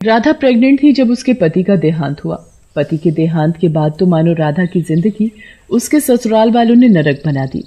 Radha pregnant थी जब उसके पति का देहांत हुआ। पति के देहांत के बाद तो मानो राधा की जिंदगी उसके ससुराल वालों ने नरक बना दी।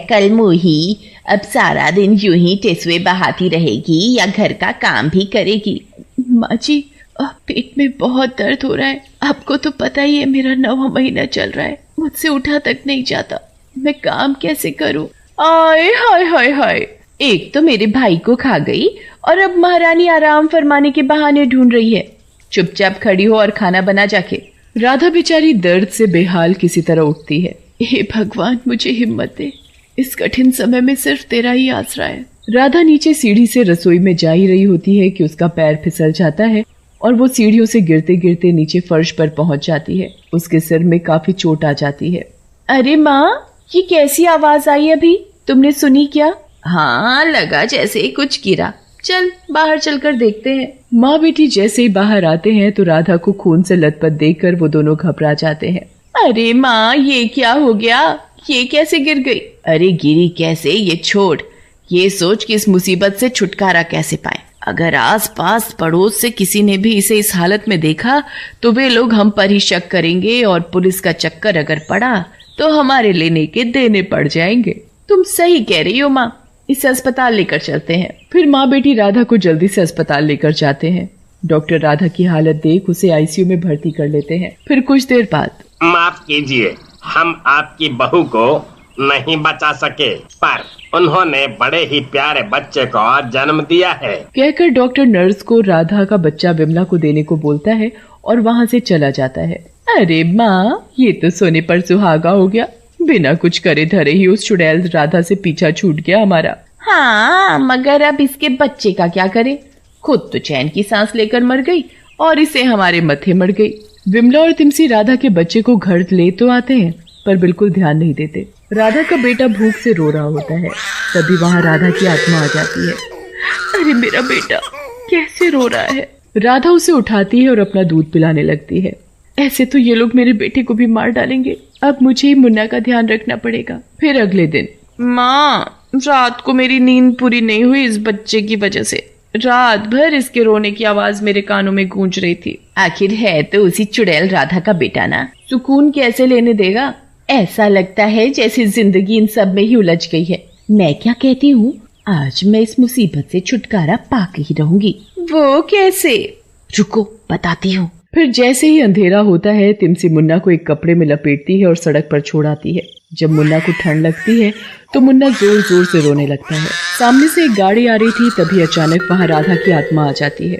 कल मुही, अब सारा दिन यूं ही टेसुए बहाती रहेगी या घर का काम भी करेगी? माँ जी, पेट में बहुत दर्द हो रहा है। आपको तो पता ही है, मेरा 9वां महीना चल रहा है, मुझसे उठा तक नहीं जाता। मैं काम कैसे करूं? आय हाय हाय हाय, एक तो मेरे भाई को खा गई और अब महारानी आराम फरमाने के बहाने ढूंढ रही है। चुपचाप खड़ी हो और खाना बना जाके। राधा बेचारी दर्द से बेहाल किसी तरह उठती है। हे भगवान, मुझे हिम्मत दे, इस कठिन समय में सिर्फ तेरा ही आसरा है। राधा नीचे सीढ़ी से रसोई में जा ही रही होती है कि उसका पैर फिसल जाता है और वो सीढ़ियों से गिरते गिरते नीचे फर्श पर पहुंच जाती है। उसके सिर में काफी चोट आ जाती है। अरे माँ, ये कैसी आवाज आई अभी? तुमने सुनी क्या? हाँ, लगा जैसे कुछ गिरा। चल बाहर चलकर देखते हैं। माँ बेटी जैसे ही बाहर आते हैं तो राधा को खून से लथपथ देखकर वो दोनों घबरा जाते हैं। अरे माँ, ये क्या हो गया? ये कैसे गिर गई? अरे गिरी कैसे ये छोड़, ये सोच कि इस मुसीबत से छुटकारा कैसे पाए। अगर आस पास पड़ोस से किसी ने भी इसे इस हालत में देखा तो वे लोग हम पर ही शक करेंगे और पुलिस का चक्कर अगर पड़ा तो हमारे लेने के देने पड़ जाएंगे। तुम सही कह रही हो माँ, इसे अस्पताल लेकर चलते हैं। फिर माँ बेटी राधा को जल्दी से अस्पताल लेकर जाते हैं। डॉक्टर राधा की हालत देख उसे आईसीयू में भर्ती कर लेते हैं। फिर कुछ देर बाद, माफ कीजिए, हम आपकी बहू को नहीं बचा सके, पर उन्होंने बड़े ही प्यारे बच्चे को जन्म दिया है, कहकर डॉक्टर नर्स को राधा का बच्चा विमला को देने को बोलता है और वहाँ से चला जाता है। अरे माँ, ये तो सोने पर सुहागा हो गया। बिना कुछ करे धरे ही उस चुड़ैल राधा से पीछा छूट गया हमारा। हाँ, मगर अब इसके बच्चे का क्या करे? खुद तो चैन की सांस लेकर मर गई और इसे हमारे मथे मर गई। विमला और तिमसी राधा के बच्चे को घर ले तो आते हैं पर बिल्कुल ध्यान नहीं देते। राधा का बेटा भूख से रो रहा होता है। तभी वहाँ राधा की आत्मा आ जाती है। अरे मेरा बेटा कैसे रो रहा है? राधा उसे उठाती है और अपना दूध पिलाने लगती है। ऐसे तो ये लोग मेरे बेटे को भी मार डालेंगे, अब मुझे ही मुन्ना का ध्यान रखना पड़ेगा। फिर अगले दिन, माँ, रात को मेरी नींद पूरी नहीं हुई इस बच्चे की वजह से। रात भर इसके रोने की आवाज मेरे कानों में गूंज रही थी। आखिर है तो उसी चुड़ैल राधा का बेटा ना। सुकून कैसे लेने देगा? ऐसा लगता है जैसे जिंदगी इन सब में ही उलझ गई है। मैं क्या कहती हूँ, आज मैं इस मुसीबत से छुटकारा पाकर ही रहूंगी। वो कैसे? रुको, बताती हूँ। फिर जैसे ही अंधेरा होता है, तिमसी मुन्ना को एक कपड़े में लपेटती है और सड़क पर छोड़ आती है। जब मुन्ना को ठंड लगती है तो मुन्ना जोर जोर से रोने लगता है। सामने से एक गाड़ी आ रही थी, तभी अचानक वहाँ राधा की आत्मा आ जाती है।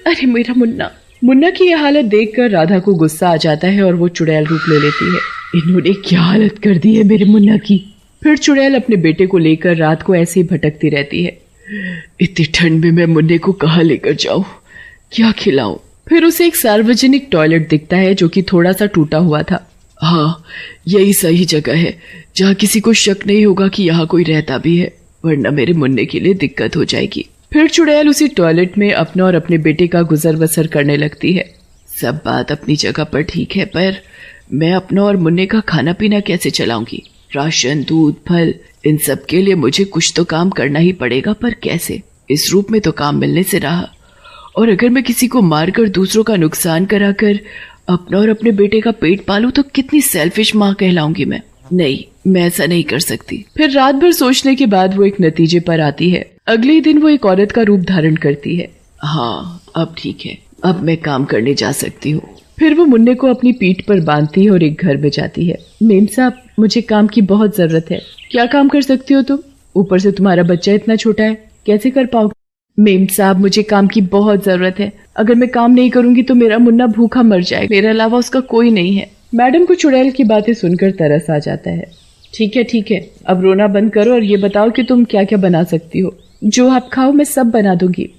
अरे मेरा मुन्ना! मुन्ना की यह हालत देखकर राधा को गुस्सा आ जाता है और वो चुड़ैल रूप ले लेती है। इन्होंने क्या हालत कर दी है मेरे मुन्ना की। फिर चुड़ैल अपने बेटे को लेकर रात को ऐसे ही भटकती रहती है। इतनी ठंड में मैं मुन्ने को कहाँ लेकर जाऊं, क्या खिलाऊं? फिर उसे एक सार्वजनिक टॉयलेट दिखता है जो कि थोड़ा सा टूटा हुआ था। हाँ, यही सही जगह है जहाँ किसी को शक नहीं होगा कि यहाँ कोई रहता भी है, वरना मेरे मुन्ने के लिए दिक्कत हो जाएगी। फिर चुड़ैल उसी टॉयलेट में अपना और अपने बेटे का गुजर बसर करने लगती है। सब बात अपनी जगह पर ठीक है, पर मैं अपना और मुन्ने का खाना पीना कैसे चलाऊंगी? राशन, दूध, फल, इन सब के लिए मुझे कुछ तो काम करना ही पड़ेगा, पर कैसे? इस रूप में तो काम मिलने से रहा, और अगर मैं किसी को मारकर दूसरों का नुकसान कराकर अपना और अपने बेटे का पेट पालूं तो कितनी सेल्फिश माँ कहलाऊंगी मैं। नहीं, मैं ऐसा नहीं कर सकती। फिर रात भर सोचने के बाद वो एक नतीजे पर आती है। अगले ही दिन वो एक औरत का रूप धारण करती है। हाँ, अब ठीक है, अब मैं काम करने जा सकती हूँ। फिर वो मुन्ने को अपनी पीठ पर बांधती है और एक घर में जाती है। मेम साहब, मुझे काम की बहुत जरूरत है। क्या काम कर सकती हो तुम? ऊपर से तुम्हारा बच्चा इतना छोटा है, कैसे कर पाओगे? मेम साहब, मुझे काम की बहुत जरूरत है। अगर मैं काम नहीं करूंगी तो मेरा मुन्ना भूखा मर जाएगा, मेरे अलावा उसका कोई नहीं है। मैडम को चुड़ैल की बातें सुनकर तरस आ जाता है। ठीक है, अब रोना बंद करो और ये बताओ कि तुम क्या क्या बना सकती हो। जो आप खाओ मैं सब बना दूंगी।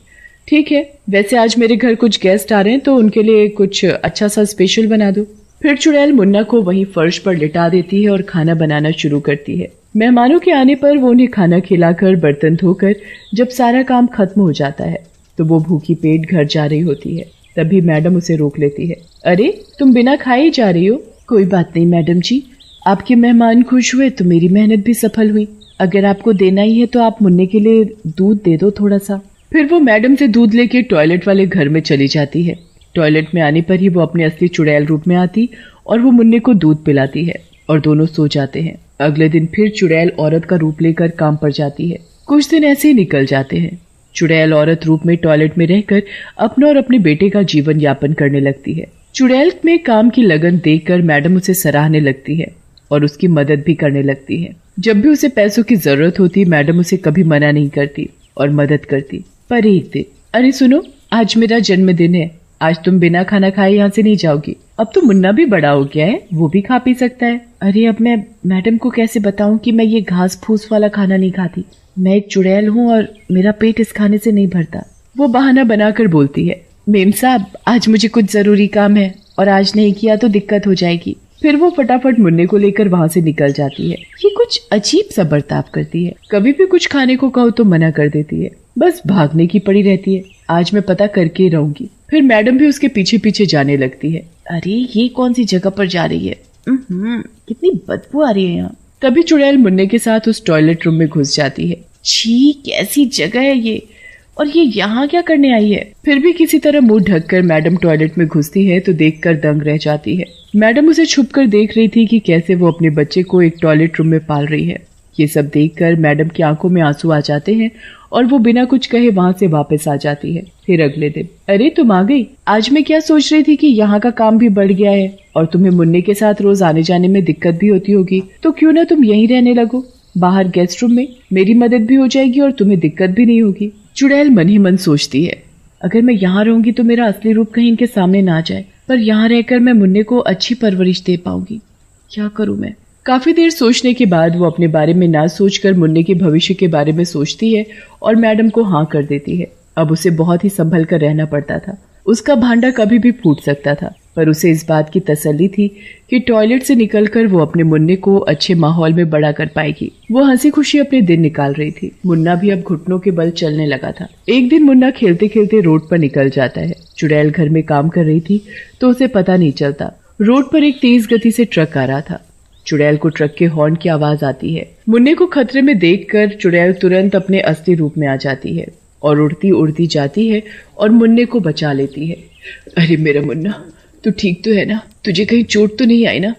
ठीक है, वैसे आज मेरे घर कुछ गेस्ट आ रहे हैं तो उनके लिए कुछ अच्छा सा स्पेशल बना दो। फिर चुड़ैल मुन्ना को वहीं फर्श पर लिटा देती है और खाना बनाना शुरू करती है। मेहमानों के आने पर वो उन्हें खाना खिलाकर बर्तन धोकर जब सारा काम खत्म हो जाता है तो वो भूखी पेट घर जा रही होती है। तभी मैडम उसे रोक लेती है। अरे, तुम बिना खाए ही जा रही हो? कोई बात नहीं मैडम जी, आपके मेहमान खुश हुए तो मेरी मेहनत भी सफल हुई। अगर आपको देना ही है तो आप मुन्ने के लिए दूध दे दो थोड़ा सा। फिर वो मैडम से दूध लेके टॉयलेट वाले घर में चली जाती है। टॉयलेट में आने पर ही वो अपने असली चुड़ैल रूप में आती और वो मुन्ने को दूध पिलाती है और दोनों सो जाते हैं। अगले दिन फिर चुड़ैल औरत का रूप लेकर काम पर जाती है। कुछ दिन ऐसे ही निकल जाते हैं। चुड़ैल औरत रूप में टॉयलेट में रहकर अपना और अपने बेटे का जीवन यापन करने लगती है। चुड़ैल में काम की लगन देखकर मैडम उसे सराहने लगती है और उसकी मदद भी करने लगती है। जब भी उसे पैसों की जरूरत होती मैडम उसे कभी मना नहीं करती और मदद करती। पर एक दिन, अरे सुनो, आज मेरा जन्मदिन है, आज तुम बिना खाना खाए यहाँ से नहीं जाओगी। अब तो मुन्ना भी बड़ा हो गया है, वो भी खा पी सकता है। अरे अब मैं मैडम को कैसे बताऊं कि मैं ये घास फूस वाला खाना नहीं खाती। मैं एक चुड़ैल हूँ और मेरा पेट इस खाने से नहीं भरता। वो बहाना बनाकर बोलती है, मेम साहब आज मुझे कुछ जरूरी काम है और आज नहीं किया तो दिक्कत हो जाएगी। फिर वो फटाफट मुन्ने को लेकर वहाँ से निकल जाती है। ये कुछ अजीब सा बर्ताव करती है। कभी भी कुछ खाने को कहो तो मना कर देती है, बस भागने की पड़ी रहती है। आज मैं पता करके रहूंगी। फिर मैडम भी उसके पीछे पीछे जाने लगती है। अरे ये कौन सी जगह पर जा रही है, कितनी बदबू आ रही है यहाँ। तभी चुड़ैल मुन्ने के साथ उस टॉयलेट रूम में घुस जाती है। छी, कैसी जगह है ये, और ये यहाँ क्या करने आई है। फिर भी किसी तरह मुंह ढककर मैडम टॉयलेट में घुसती है तो देखकर दंग रह जाती है। मैडम उसे छुपकर देख रही थी कि कैसे वो अपने बच्चे को एक टॉयलेट रूम में पाल रही है। ये सब देखकर मैडम की आंखों में आंसू आ जाते हैं और वो बिना कुछ कहे वहाँ से वापस आ जाती है। फिर अगले दिन, अरे तुम आ गई। आज मैं क्या सोच रही थी कि यहाँ का काम भी बढ़ गया है और तुम्हें मुन्ने के साथ रोज आने जाने में दिक्कत भी होती होगी, तो क्यों ना तुम यहीं रहने लगो, बाहर गेस्ट रूम में। मेरी मदद भी हो जाएगी और तुम्हें दिक्कत भी नहीं होगी। चुड़ैल मन ही मन सोचती है, अगर मैं यहाँ रहूंगी तो मेरा असली रूप कहीं इनके सामने ना जाए, पर यहाँ रहकर मैं मुन्ने को अच्छी परवरिश दे पाऊंगी। क्या करूँ मैं। काफी देर सोचने के बाद वो अपने बारे में ना सोचकर मुन्ने के भविष्य के बारे में सोचती है और मैडम को हाँ कर देती है। अब उसे बहुत ही संभल कर रहना पड़ता था। उसका भांडा कभी भी फूट सकता था, पर उसे इस बात की तसल्ली थी कि टॉयलेट से निकलकर वो अपने मुन्ने को अच्छे माहौल में बड़ा कर पाएगी। वो हंसी खुशी अपने दिन निकाल रही थी। मुन्ना भी अब घुटनों के बल चलने लगा था। एक दिन मुन्ना खेलते खेलते रोड पर निकल जाता है। चुड़ैल घर में काम कर रही थी तो उसे पता नहीं चलता। रोड पर एक तेज गति से ट्रक आ रहा था। चुड़ैल को ट्रक के हॉर्न की आवाज आती है। मुन्ने को खतरे में देखकर चुड़ैल तुरंत अपने असली रूप में आ जाती है और उड़ती उड़ती जाती है और मुन्ने को बचा लेती है। अरे मेरा मुन्ना, तू ठीक तो है ना? तुझे कहीं चोट तो नहीं आई ना?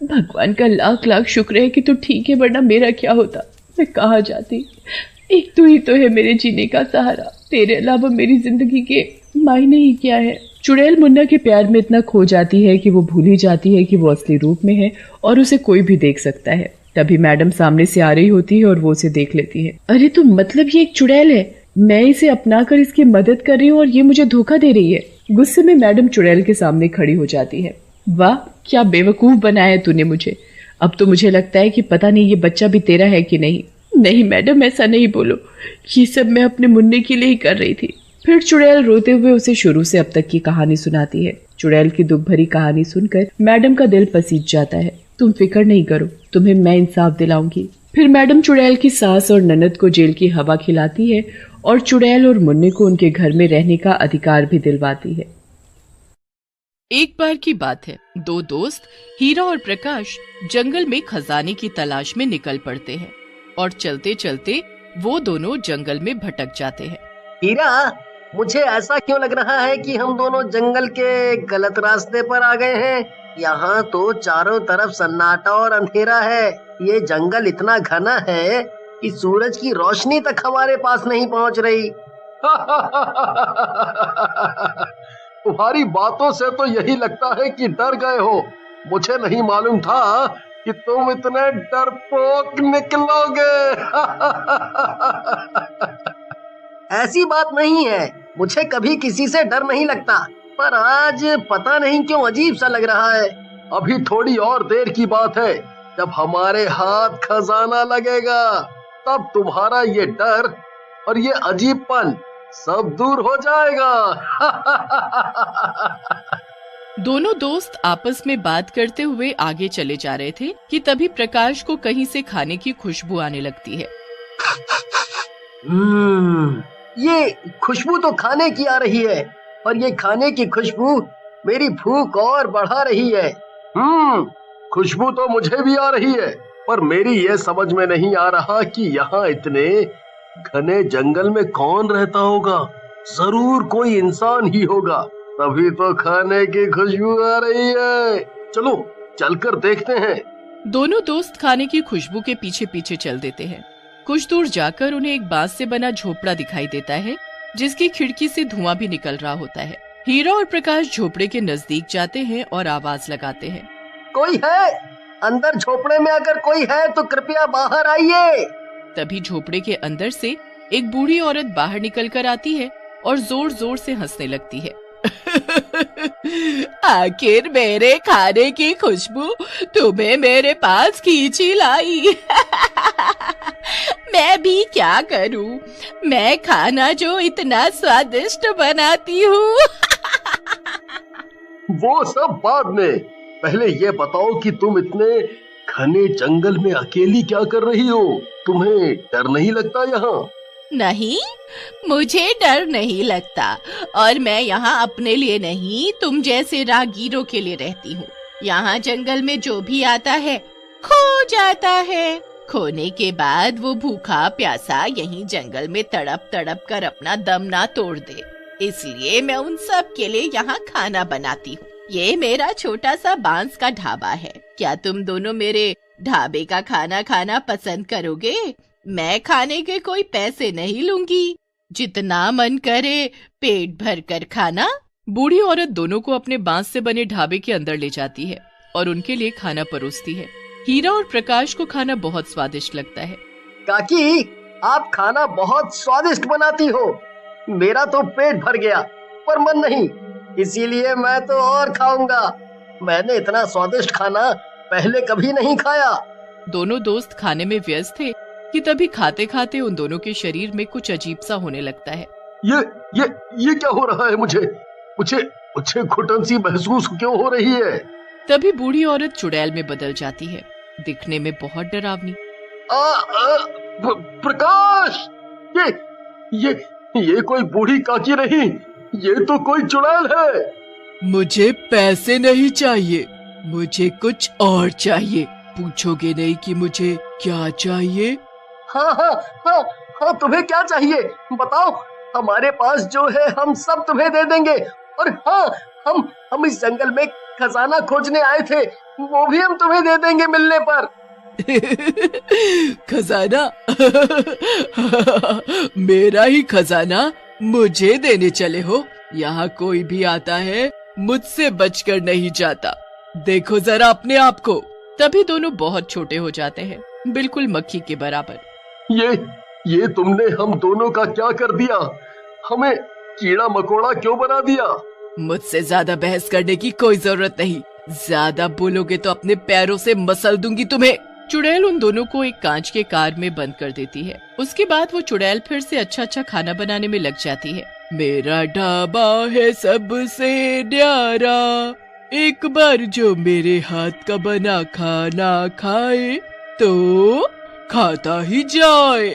भगवान का लाख लाख शुक्र है कि तू ठीक है, वरना मेरा क्या होता, मैं कहाँ जाती। एक तू ही तो है मेरे जीने का सहारा, तेरे अलावा मेरी जिंदगी के मायने ही क्या है। चुड़ैल मुन्ना के प्यार में इतना खो जाती है कि वो भूल ही जाती है कि वो असली रूप में है और उसे कोई भी देख सकता है। तभी मैडम सामने से आ रही होती है और वो उसे देख लेती है। अरे तो मतलब ये एक चुड़ैल है, मैं इसे अपना कर इसकी मदद कर रही हूँ और ये मुझे धोखा दे रही है। गुस्से में मैडम चुड़ैल के सामने खड़ी हो जाती है। वाह, क्या बेवकूफ बनाया तूने मुझे। अब तो मुझे लगता है कि पता नहीं ये बच्चा भी तेरा है कि नहीं। नहीं मैडम, ऐसा नहीं बोलो, ये सब मैं अपने मुन्ने के लिए ही कर रही थी। फिर चुड़ैल रोते हुए उसे शुरू से अब तक की कहानी सुनाती है। चुड़ैल की दुख भरी कहानी सुनकर मैडम का दिल पसीज जाता है। तुम फिक्र नहीं करो, तुम्हें मैं इंसाफ दिलाऊंगी। फिर मैडम चुड़ैल की सास और ननद को जेल की हवा खिलाती है और चुड़ैल और मुन्ने को उनके घर में रहने का अधिकार भी दिलवाती है। एक बार की बात है, दो दोस्त हीरा और प्रकाश जंगल में खजाने की तलाश में निकल पड़ते हैं और चलते चलते वो दोनों जंगल में भटक जाते हैं। हीरा, मुझे ऐसा क्यों लग रहा है कि हम दोनों जंगल के गलत रास्ते पर आ गए हैं। यहाँ तो चारों तरफ सन्नाटा और अंधेरा है। ये जंगल इतना घना है कि सूरज की रोशनी तक हमारे पास नहीं पहुँच रही। तुम्हारी बातों से तो यही लगता है कि डर गए हो। मुझे नहीं मालूम था कि तुम इतने डरपोक निकलोगे। ऐसी बात नहीं है, मुझे कभी किसी से डर नहीं लगता, पर आज पता नहीं क्यों अजीब सा लग रहा है। अभी थोड़ी और देर की बात है, जब हमारे हाथ खजाना लगेगा तब तुम्हारा ये डर और ये अजीबपन सब दूर हो जाएगा। दोनों दोस्त आपस में बात करते हुए आगे चले जा रहे थे कि तभी प्रकाश को कहीं से खाने की खुशबू आने लगती है। ये खुशबू तो खाने की आ रही है, और ये खाने की खुशबू मेरी भूख और बढ़ा रही है। खुशबू तो मुझे भी आ रही है, पर मेरी ये समझ में नहीं आ रहा कि यहाँ इतने घने जंगल में कौन रहता होगा? जरूर कोई इंसान ही होगा, तभी तो खाने की खुशबू आ रही है। चलो चलकर देखते हैं। दोनों दोस्त खाने की खुशबू के पीछे पीछे चल देते हैं। कुछ दूर जाकर उन्हें एक बांस से बना झोपड़ा दिखाई देता है, जिसकी खिड़की से धुआं भी निकल रहा होता है। हीरा और प्रकाश झोपड़े के नजदीक जाते हैं और आवाज लगाते हैं, कोई है? अंदर झोपड़े में अगर कोई है तो कृपया बाहर आइए। तभी झोपड़े के अंदर से एक बूढ़ी औरत बाहर निकल कर आती है और जोर जोर से हंसने लगती है। आखिर मेरे खाने की खुशबू तुम्हें मेरे पास खींची लाई। मैं भी क्या करूं, मैं खाना जो इतना स्वादिष्ट बनाती हूँ। वो सब बाद में, पहले ये बताओ कि तुम इतने घने जंगल में अकेली क्या कर रही हो? तुम्हें डर नहीं लगता यहाँ? नहीं, मुझे डर नहीं लगता, और मैं यहाँ अपने लिए नहीं, तुम जैसे राहगीरों के लिए रहती हूँ। यहाँ जंगल में जो भी आता है खो जाता है। खोने के बाद वो भूखा प्यासा यहीं जंगल में तड़प तड़प कर अपना दम ना तोड़ दे, इसलिए मैं उन सब के लिए यहाँ खाना बनाती हूँ। ये मेरा छोटा सा बांस का ढाबा है। क्या तुम दोनों मेरे ढाबे का खाना खाना पसंद करोगे? मैं खाने के कोई पैसे नहीं लूंगी, जितना मन करे पेट भर कर खाना। बूढ़ी औरत दोनों को अपने बांस से बने ढाबे के अंदर ले जाती है और उनके लिए खाना परोसती है। हीरा और प्रकाश को खाना बहुत स्वादिष्ट लगता है। काकी, आप खाना बहुत स्वादिष्ट बनाती हो। मेरा तो पेट भर गया, पर मन नहीं, इसीलिए मैं तो और खाऊंगा। मैंने इतना स्वादिष्ट खाना पहले कभी नहीं खाया। दोनों दोस्त खाने में व्यस्त थे कि तभी खाते खाते उन दोनों के शरीर में कुछ अजीब सा होने लगता है। ये क्या हो रहा है? मुझे घुटन सी महसूस क्यों हो रही है? तभी बूढ़ी औरत चुड़ैल में बदल जाती है, दिखने में बहुत डरावनी। प्रकाश, ये कोई बूढ़ी काकी नहीं, ये तो कोई चुड़ैल है। मुझे पैसे नहीं चाहिए, मुझे कुछ और चाहिए। पूछोगे नहीं कि मुझे क्या चाहिए? हाँ, तुम्हें क्या चाहिए बताओ। हमारे पास जो है हम सब तुम्हें दे देंगे। और हाँ, हम इस जंगल में खजाना खोजने आए थे, वो भी हम तुम्हें दे देंगे मिलने पर। खजाना? मेरा ही खजाना मुझे देने चले हो? यहाँ कोई भी आता है मुझसे बचकर नहीं जाता। देखो जरा अपने आप को। तभी दोनों बहुत छोटे हो जाते हैं, बिल्कुल मक्खी के बराबर। ये तुमने हम दोनों का क्या कर दिया? हमें कीड़ा मकोड़ा क्यों बना दिया? मुझसे ज्यादा बहस करने की कोई जरूरत नहीं। ज्यादा बोलोगे तो अपने पैरों से मसल दूंगी तुम्हें। चुड़ैल उन दोनों को एक कांच के कार में बंद कर देती है। उसके बाद वो चुड़ैल फिर से अच्छा खाना बनाने में लग जाती है। मेरा ढाबा है सबसे न्यारा, एक बार जो मेरे हाथ का बना खाना खाए तो खाता ही जाए।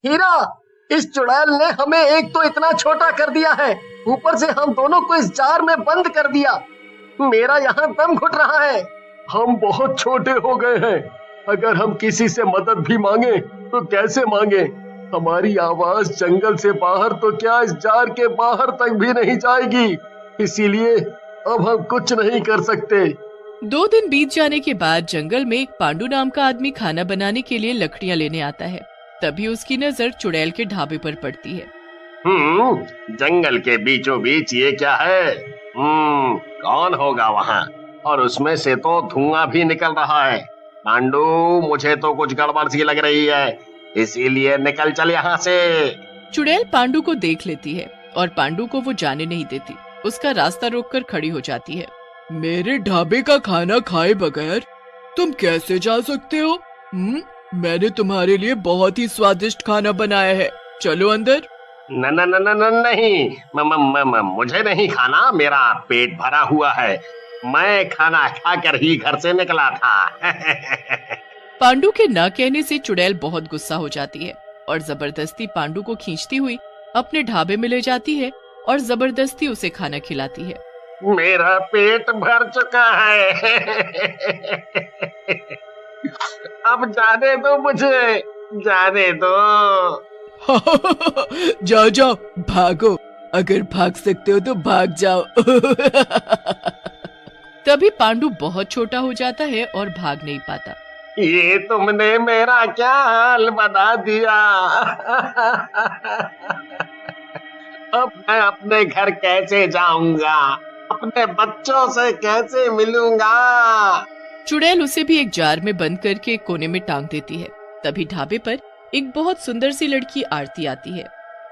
हीरा, इस चुड़ैल ने हमें एक तो इतना छोटा कर दिया है, ऊपर से हम दोनों को इस जार में बंद कर दिया। मेरा यहाँ दम घुट रहा है। हम बहुत छोटे हो गए हैं। अगर हम किसी से मदद भी मांगे तो कैसे मांगे? हमारी आवाज जंगल से बाहर तो क्या इस जार के बाहर तक भी नहीं जाएगी। इसीलिए अब हम कुछ नहीं कर सकते। 2 दिन बीत जाने के बाद जंगल में एक पांडु नाम का आदमी खाना बनाने के लिए लकड़ियां लेने आता है। तभी उसकी नजर चुड़ैल के ढाबे पर पड़ती है। जंगल के बीचों बीच ये क्या है? कौन होगा वहाँ? और उसमें से तो धुआं भी निकल रहा है। पांडु, मुझे तो कुछ गड़बड़ सी लग रही है, इसीलिए निकल चल यहाँ से। चुड़ैल पांडु को देख लेती है और पांडु को वो जाने नहीं देती। उसका रास्ता रोककर खड़ी हो जाती है। मेरे ढाबे का खाना खाए बगैर तुम कैसे जा सकते हो? मैंने तुम्हारे लिए बहुत ही स्वादिष्ट खाना बनाया है, चलो अंदर। नहीं, मुझे नहीं खाना, मेरा पेट भरा हुआ है। मैं खाना खाकर ही घर से निकला था। पांडु के ना कहने से चुड़ैल बहुत गुस्सा हो जाती है और जबरदस्ती पांडु को खींचती हुई अपने ढाबे में ले जाती है और जबरदस्ती उसे खाना खिलाती है। मेरा पेट भर चुका है। अब जाने दो मुझे, जाने दो। जाओ जाओ, भागो, अगर भाग सकते हो तो भाग जाओ। तभी पांडु बहुत छोटा हो जाता है और भाग नहीं पाता। ये तुमने मेरा क्या हाल बना दिया। अब मैं अपने घर कैसे जाऊंगा, अपने बच्चों से कैसे मिलूंगा। चुड़ैल उसे भी एक जार में बंद करके एक कोने में टांग देती है। तभी ढाबे पर एक बहुत सुंदर सी लड़की आरती आती है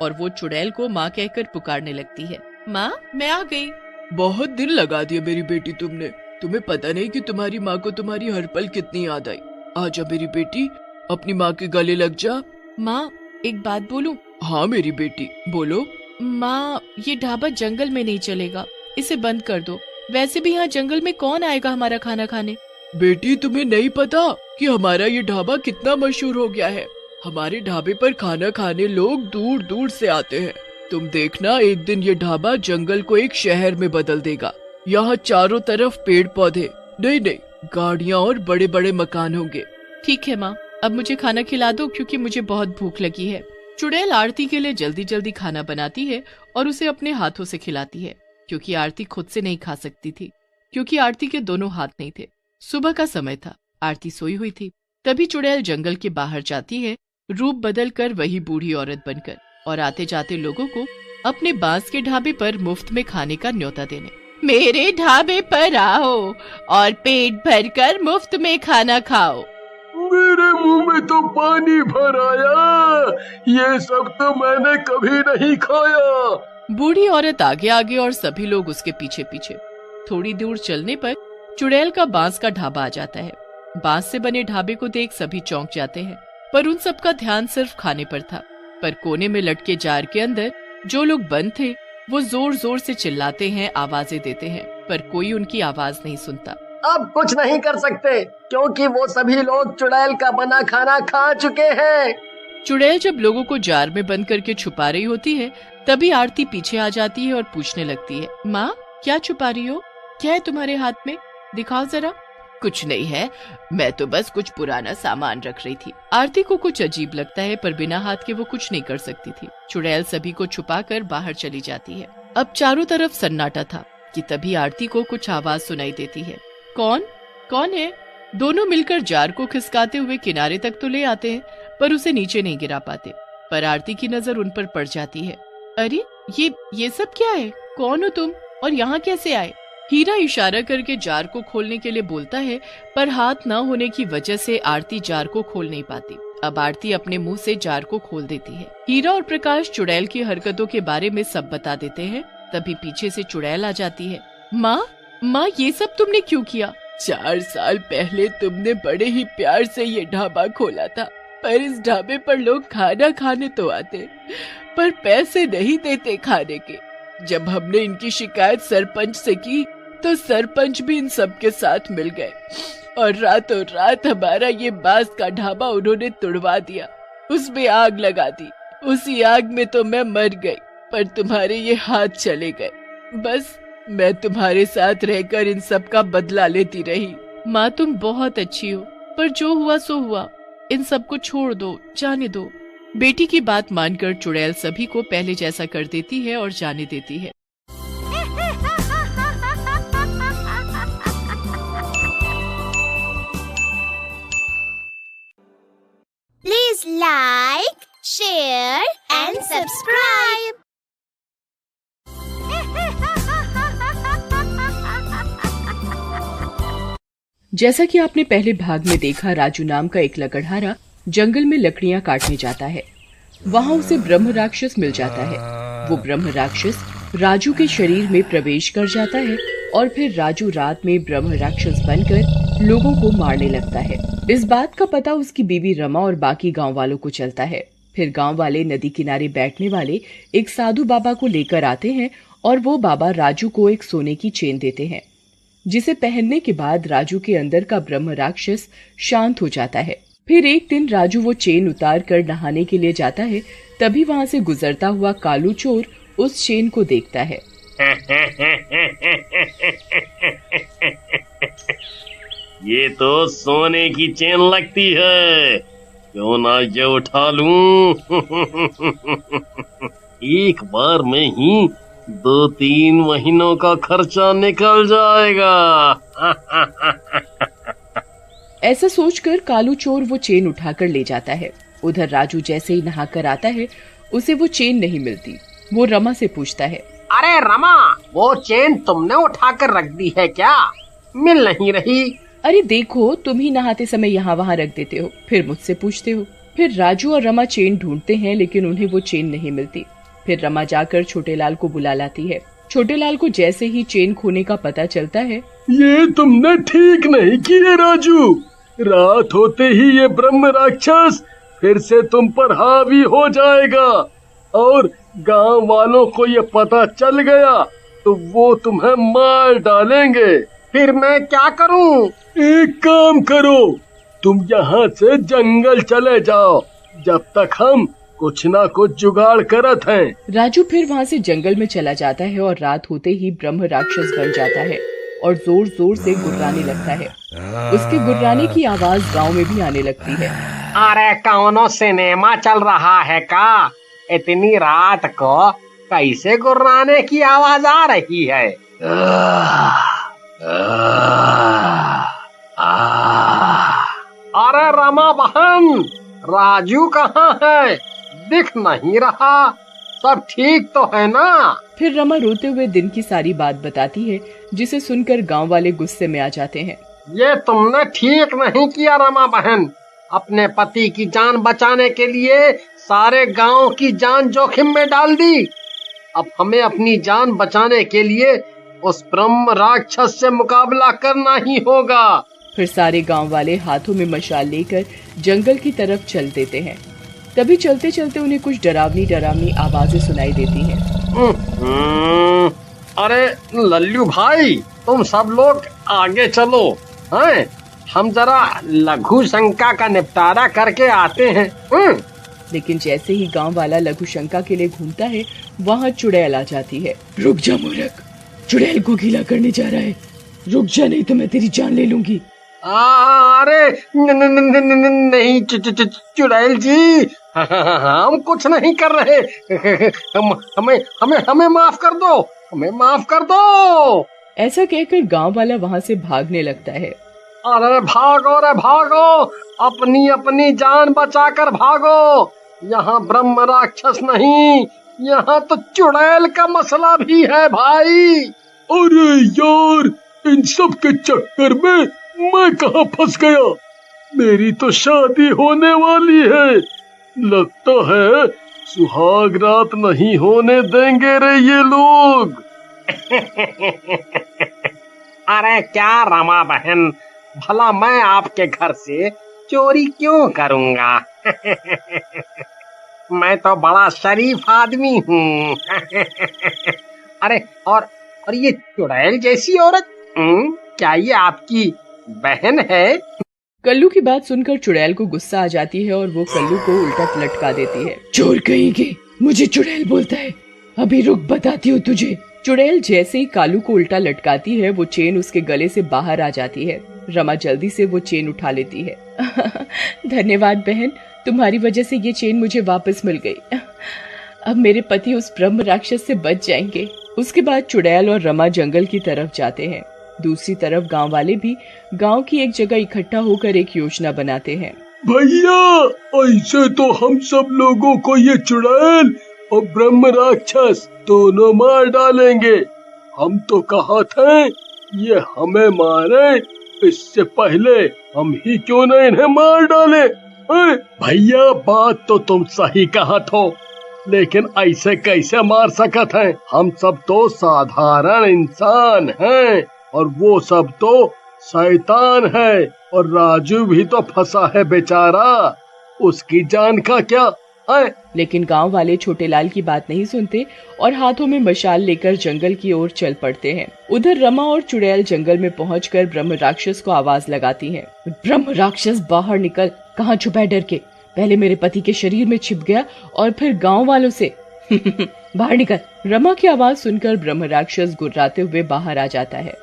और वो चुड़ैल को माँ कहकर पुकारने लगती है। माँ, मैं आ गई। बहुत दिन लगा दिया मेरी बेटी तुमने। तुम्हें पता नहीं कि तुम्हारी माँ को तुम्हारी हर पल कितनी याद आई। आजा मेरी बेटी, अपनी माँ के गले लग जा। माँ, एक बात बोलूं? हाँ मेरी बेटी, बोलो। माँ, ये ढाबा जंगल में नहीं चलेगा, इसे बंद कर दो। वैसे भी यहाँ जंगल में कौन आएगा हमारा खाना खाने? बेटी, तुम्हें नहीं पता कि हमारा ये ढाबा कितना मशहूर हो गया है। हमारे ढाबे पर खाना खाने लोग दूर दूर से आते हैं। तुम देखना, एक दिन ये ढाबा जंगल को एक शहर में बदल देगा। यहाँ चारों तरफ पेड़ पौधे, नहीं नहीं, गाड़ियाँ और बड़े बड़े मकान होंगे। ठीक है माँ, अब मुझे खाना खिला दो क्योंकि मुझे बहुत भूख लगी है। चुड़ैल आरती के लिए जल्दी जल्दी खाना बनाती है और उसे अपने हाथों से खिलाती है, क्योंकि आरती खुद से नहीं खा सकती थी, क्योंकि आरती के दोनों हाथ नहीं थे। सुबह का समय था, आरती सोई हुई थी। तभी चुड़ैल जंगल के बाहर जाती है, रूप बदल कर वही बूढ़ी औरत बनकर, और आते जाते लोगों को अपने बांस के ढाबे पर मुफ्त में खाने का न्योता देने। मेरे ढाबे पर आओ और पेट भरकर मुफ्त में खाना खाओ। मेरे मुंह में तो पानी भर आया, ये सब तो मैंने कभी नहीं खाया। बूढ़ी औरत आगे आगे और सभी लोग उसके पीछे पीछे। थोड़ी दूर चलने पर चुड़ैल का बांस का ढाबा आ जाता है। बांस से बने ढाबे को देख सभी चौंक जाते हैं, पर उन सबका ध्यान सिर्फ खाने पर था। पर कोने में लटके जार के अंदर जो लोग बंद थे वो जोर जोर से चिल्लाते हैं, आवाजें देते हैं, पर कोई उनकी आवाज नहीं सुनता। अब कुछ नहीं कर सकते क्योंकि वो सभी लोग चुड़ैल का बना खाना खा चुके हैं। चुड़ैल जब लोगों को जार में बंद करके छुपा रही होती है, तभी आरती पीछे आ जाती है और पूछने लगती है, माँ, क्या छुपा रही हो? क्या है तुम्हारे हाथ में? दिखाओ जरा। कुछ नहीं है, मैं तो बस कुछ पुराना सामान रख रही थी। आरती को कुछ अजीब लगता है, पर बिना हाथ के वो कुछ नहीं कर सकती थी। चुड़ैल सभी को छुपाकर बाहर चली जाती है। अब चारों तरफ सन्नाटा था कि तभी आरती को कुछ आवाज सुनाई देती है। कौन कौन है? दोनों मिलकर जार को खिसकाते हुए किनारे तक तो ले आते हैं, पर उसे नीचे नहीं गिरा पाते। पर आरती की नजर उन पर पड़ जाती है। अरे ये सब क्या है? कौन हो तुम और यहाँ कैसे आए? हीरा इशारा करके जार को खोलने के लिए बोलता है, पर हाथ न होने की वजह से आरती जार को खोल नहीं पाती। अब आरती अपने मुंह से जार को खोल देती है। हीरा और प्रकाश चुड़ैल की हरकतों के बारे में सब बता देते हैं। तभी पीछे से चुड़ैल आ जाती है। माँ, ये सब तुमने क्यों किया? 4 साल पहले तुमने बड़े ही प्यार से ये ढाबा खोला था, पर इस ढाबे पर लोग खाना खाने तो आते, पर पैसे नहीं देते खाने के। जब हमने इनकी शिकायत सरपंच से की तो सरपंच भी इन सब के साथ मिल गए और रातों रात हमारा ये बांस का ढाबा उन्होंने तुड़वा दिया, उसमें आग लगा दी। उसी आग में तो मैं मर गई, पर तुम्हारे ये हाथ चले गए। बस मैं तुम्हारे साथ रहकर इन सब का बदला लेती रही। माँ, तुम बहुत अच्छी हो, पर जो हुआ सो हुआ। इन सब को छोड़ दो, जाने दो। बेटी की बात मानकर चुड़ैल सभी को पहले जैसा कर देती है और जाने देती है। Please like, share and subscribe. जैसा कि आपने पहले भाग में देखा, राजू नाम का एक लकड़हारा जंगल में लकड़ियां काटने जाता है। वहां उसे ब्रह्म राक्षस मिल जाता है। वो ब्रह्म राक्षस राजू के शरीर में प्रवेश कर जाता है और फिर राजू रात में ब्रह्म राक्षस बनकर लोगों को मारने लगता है। इस बात का पता उसकी बीवी रमा और बाकी गांव वालों को चलता है। फिर गांव वाले नदी किनारे बैठने वाले एक साधु बाबा को लेकर आते हैं और वो बाबा राजू को एक सोने की चेन देते हैं, जिसे पहनने के बाद राजू के अंदर का ब्रह्म राक्षस शांत हो जाता है। फिर एक दिन राजू वो चेन उतार कर नहाने के लिए जाता है। तभी वहाँ से गुजरता हुआ कालू चोर उस चेन को देखता है। ये तो सोने की चेन लगती है। क्यों ना ये उठा लूं। एक बार में ही 2-3 महीनों का खर्चा निकल जाएगा। ऐसा सोचकर कालू चोर वो चेन उठाकर ले जाता है। उधर राजू जैसे ही नहाकर आता है, उसे वो चेन नहीं मिलती। वो रमा से पूछता है, अरे रमा, वो चेन तुमने उठाकर रख दी है क्या? मिल नहीं रही। अरे देखो, तुम ही नहाते समय यहाँ वहाँ रख देते हो, फिर मुझसे पूछते हो। फिर राजू और रमा चेन ढूंढते हैं, लेकिन उन्हें वो चेन नहीं मिलती। फिर रमा जाकर छोटे लाल को बुला लाती है। छोटे लाल को जैसे ही चेन खोने का पता चलता है, ये तुमने ठीक नहीं किए राजू। रात होते ही ये ब्रह्म राक्षस फिर से तुम पर हावी हो जाएगा, और गांव वालों को ये पता चल गया तो वो तुम्हें मार डालेंगे। फिर मैं क्या करूं? एक काम करो, तुम यहाँ से जंगल चले जाओ, जब तक हम कुछ ना कुछ जुगाड़ करत हैं। राजू फिर वहाँ से जंगल में चला जाता है और रात होते ही ब्रह्म राक्षस बन जाता है और जोर जोर से गुर्राने लगता है। उसके गुर्राने की आवाज गांव में भी आने लगती है। अरे कौनो सिनेमा चल रहा है का? इतनी रात को कैसे गुर्राने की आवाज आ रही है? अरे रमा बहन, राजू कहाँ है? दिख नहीं रहा। सब ठीक तो है ना? फिर रमा रोते हुए दिन की सारी बात बताती है, जिसे सुनकर गांव वाले गुस्से में आ जाते हैं। ये तुमने ठीक नहीं किया रमा बहन। अपने पति की जान बचाने के लिए सारे गांव की जान जोखिम में डाल दी। अब हमें अपनी जान बचाने के लिए उस ब्रह्म राक्षस से मुकाबला करना ही होगा। फिर सारे गांव वाले हाथों में मशाल लेकर जंगल की तरफ चल देते हैं। तभी चलते चलते उन्हें कुछ डरावनी डरावनी आवाजें सुनाई देती हैं। अरे लल्लू भाई, तुम सब लोग आगे चलो, हैं? हम जरा लघु शंका का निपटारा करके आते हैं। लेकिन जैसे ही गांव वाला लघु शंका के लिए घूमता है, वहाँ चुड़ैल आ जाती है। रुक जा मूर्ख, चुड़ैल को गीला करने जा रहा है। रुक जा, नहीं तो मैं तेरी जान ले लूंगी। अरे नहीं चुड़ैल जी, हम कुछ नहीं कर रहे। हमें माफ कर दो, हमें माफ कर दो। ऐसा कहकर गांव वाला वहाँ से भागने लगता है। अरे भागो रे भागो, अपनी अपनी जान बचाकर भागो। यहाँ ब्रह्म राक्षस नहीं, यहाँ तो चुड़ैल का मसला भी है भाई। अरे यार, इन सब के चक्कर में मैं कहाँ फंस गया? मेरी तो शादी होने वाली है। लगता है सुहाग रात नहीं होने देंगे रे ये लोग। अरे क्या रमा बहन, भला मैं आपके घर से चोरी क्यों करूँगा? मैं तो बड़ा शरीफ आदमी हूँ। अरे और ये चुड़ैल जैसी औरत, क्या ये आपकी बहन है? कल्लू की बात सुनकर चुड़ैल को गुस्सा आ जाती है और वो कल्लू को उल्टा लटका देती है। चोर कहेंगे, मुझे चुड़ैल बोलता है, अभी रुक बताती हूँ तुझे। चुड़ैल जैसे ही कालू को उल्टा लटकाती है, वो चेन उसके गले से बाहर आ जाती है। रमा जल्दी से वो चेन उठा लेती है। धन्यवाद बहन, तुम्हारी वजह से ये चेन मुझे वापस मिल गई। अब मेरे पति उस ब्रह्म राक्षस से बच जाएंगे। उसके बाद चुड़ैल और रमा जंगल की तरफ जाते हैं। दूसरी तरफ गांव वाले भी गांव की एक जगह इकट्ठा होकर एक योजना बनाते हैं। भैया, ऐसे तो हम सब लोगों को ये चुड़ैल और ब्रह्म राक्षस दोनों मार डालेंगे। हम तो कहा थे ये हमें मारे, इससे पहले हम ही क्यों न इन्हें मार डाले। भैया, बात तो तुम सही कहा थो, लेकिन ऐसे कैसे मार सकत हैं? हम सब तो साधारण इंसान हैं और वो सब तो शैतान है, और राजू भी तो फंसा है बेचारा, उसकी जान का क्या है? लेकिन गांव वाले छोटे लाल की बात नहीं सुनते और हाथों में मशाल लेकर जंगल की ओर चल पड़ते हैं। उधर रमा और चुड़ैल जंगल में पहुंचकर ब्रह्म राक्षस को आवाज लगाती हैं। ब्रह्म राक्षस बाहर निकल, कहाँ छुपा है डर के? पहले मेरे पति के शरीर में छिप गया और फिर गांव वालों से। बाहर निकल। रमा की आवाज सुनकर ब्रह्म राक्षस गुर्राते हुए बाहर आ जाता है।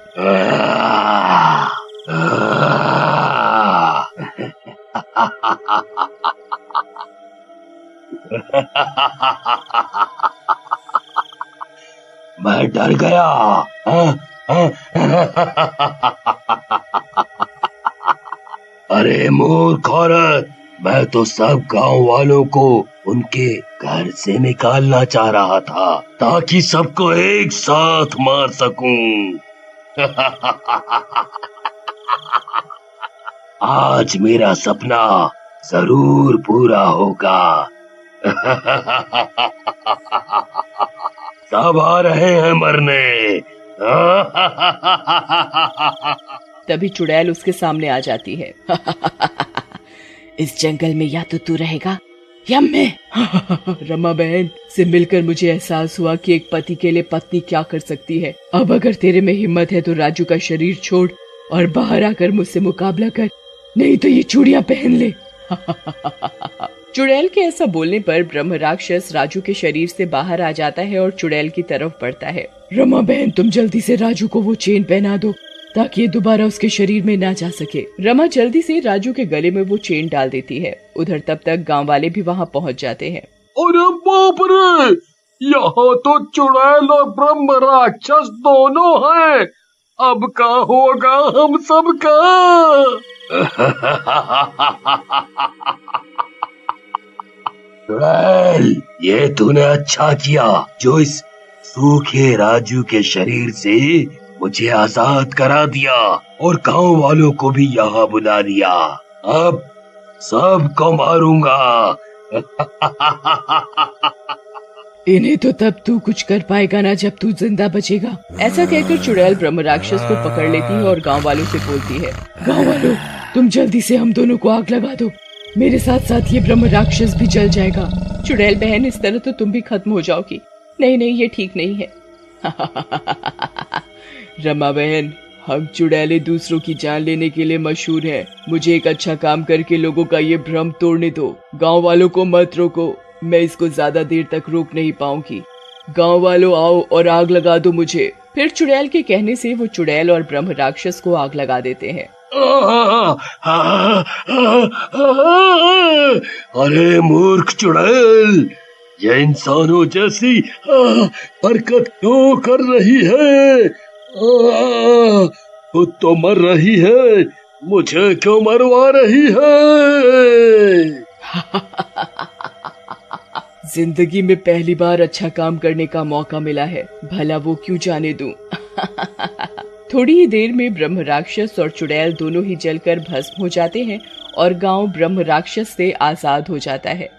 मैं डर गया। अरे मूर्ख औरत, मैं तो सब गांव वालों को उनके घर से निकालना चाह रहा था ताकि सबको एक साथ मार सकूं। आज मेरा सपना जरूर पूरा होगा। सब आ रहे हैं मरने। तभी चुड़ैल उसके सामने आ जाती है। इस जंगल में या तो तू रहेगा या मैं। रमा बहन से मिलकर मुझे एहसास हुआ कि एक पति के लिए पत्नी क्या कर सकती है। अब अगर तेरे में हिम्मत है तो राजू का शरीर छोड़ और बाहर आकर मुझसे मुकाबला कर, नहीं तो ये चूड़ियां पहन ले। चुड़ैल के ऐसा बोलने पर ब्रह्म राक्षस राजू के शरीर से बाहर आ जाता है और चुड़ैल की तरफ बढ़ता है। रमा बहन तुम जल्दी से राजू को वो चेन पहना दो ताकि ये दोबारा उसके शरीर में ना जा सके। रमा जल्दी से राजू के गले में वो चेन डाल देती है। उधर तब तक गांव वाले भी वहां पहुंच जाते हैं। अरे बाप रे, यहाँ तो चुड़ैल और ब्रह्म राक्षस दोनों हैं। अब क्या होगा हम सबका? चुड़ैल, ये तूने अच्छा किया जो इस सूखे राजू के शरीर से मुझे आजाद करा दिया और गांव वालों को भी यहाँ बुला लिया। अब सबको मारूंगा। इन्हें तो तब तू कुछ कर पाएगा ना जब तू जिंदा बचेगा। ऐसा कहकर चुड़ैल ब्रह्म राक्षस को पकड़ लेती है और गांव वालों से बोलती है, गांव वालों तुम जल्दी से हम दोनों को आग लगा दो, मेरे साथ साथ ये ब्रह्म राक्षस भी जल जाएगा। चुड़ैल बहन इस तरह तो तुम भी खत्म हो जाओगी। नहीं नहीं ये ठीक नहीं है। रमा बहन हम चुड़ैले दूसरों की जान लेने के लिए मशहूर हैं। मुझे एक अच्छा काम करके लोगों का ये भ्रम तोड़ने दो। गांव वालों को मत रोको, मैं इसको ज्यादा देर तक रोक नहीं पाऊंगी। गांव वालों आओ और आग लगा दो मुझे। फिर चुड़ैल के कहने से वो चुड़ैल और ब्रह्म राक्षस को आग लगा देते हैं। अरे मूर्ख चुड़ैल, ये इंसानों जैसी हरकत क्यों कर रही है? खुद तो मर रही है, मुझे क्यों मरवा रही है? जिंदगी में पहली बार अच्छा काम करने का मौका मिला है, भला वो क्यों जाने दूं। थोड़ी ही देर में ब्रह्म राक्षस और चुड़ैल दोनों ही जलकर भस्म हो जाते हैं और गांव ब्रह्म राक्षस से आजाद हो जाता है।